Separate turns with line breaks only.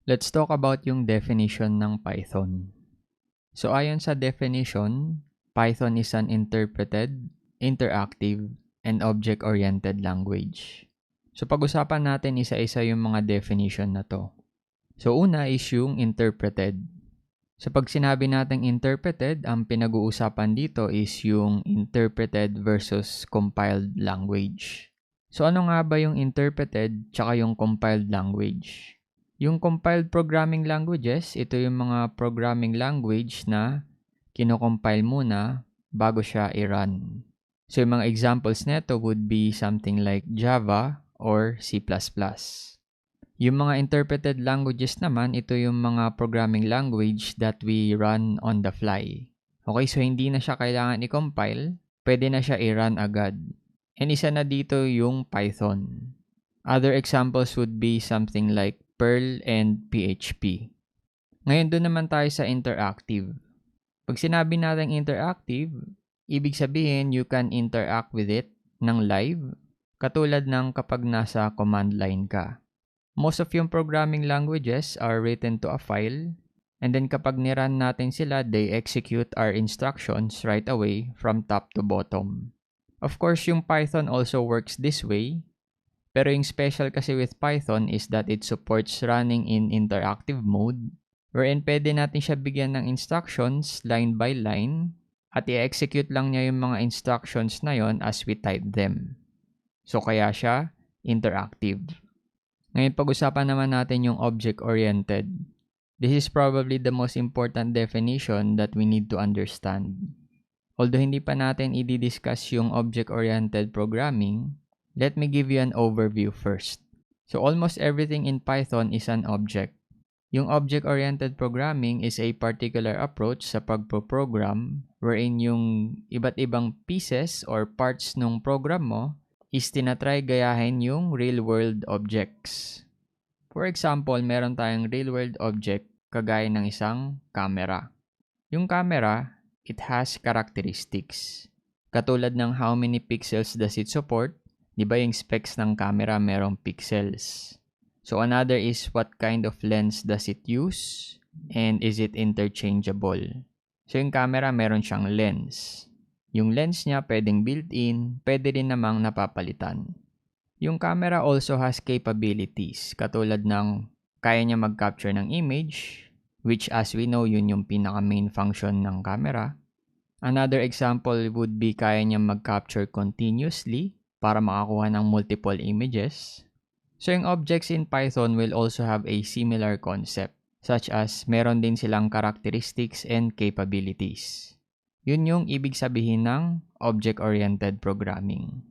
Let's talk about yung definition ng Python. So ayon sa definition, Python is an interpreted, interactive, and object-oriented language. So pag-usapan natin isa-isa yung mga definition na to. So una is yung interpreted. So pag sinabi nating interpreted, ang pinag-uusapan dito is yung interpreted versus compiled language. So ano nga ba yung interpreted tsaka yung compiled language? Yung compiled programming languages, ito yung mga programming language na kinocompile muna bago siya i-run. So yung mga examples nito would be something like Java or C++. Yung mga interpreted languages naman, ito yung mga programming language that we run on the fly. Okay, so hindi na siya kailangan i-compile, pwede na siya i-run agad. And isa na dito yung Python. Other examples would be something like Perl and PHP. Ngayon doon naman tayo sa interactive. Pag sinabi natin interactive, ibig sabihin you can interact with it ng live, katulad ng kapag nasa command line ka. Most of yung programming languages are written to a file, and then kapag nirun natin sila, they execute our instructions right away from top to bottom. Of course, yung Python also works this way, pero yung special kasi with Python is that it supports running in interactive mode, wherein pwede natin siya bigyan ng instructions line by line, at i-execute lang niya yung mga instructions na yon as we type them. So kaya siya interactive. Ngayon pag-usapan naman natin yung object-oriented. This is probably the most important definition that we need to understand. Although hindi pa natin i-discuss yung object-oriented programming, let me give you an overview first. So almost everything in Python is an object. Yung object-oriented programming is a particular approach sa pagpo-program wherein yung iba't ibang pieces or parts ng program mo is tinatry gayahin yung real-world objects. For example, meron tayong real-world object kagaya ng isang camera. Yung camera, it has characteristics. Katulad ng how many pixels does it support. Di ba yung specs ng camera merong pixels? So another is what kind of lens does it use and is it interchangeable? So yung camera meron siyang lens. Yung lens niya pwedeng built-in, pwede rin namang napapalitan. Yung camera also has capabilities katulad ng kaya niya mag-capture ng image, which as we know yun yung pinaka main function ng camera. Another example would be kaya niya mag-capture continuously para makakuha ng multiple images. So yung objects in Python will also have a similar concept, such as meron din silang characteristics and capabilities. Yun yung ibig sabihin ng object-oriented programming.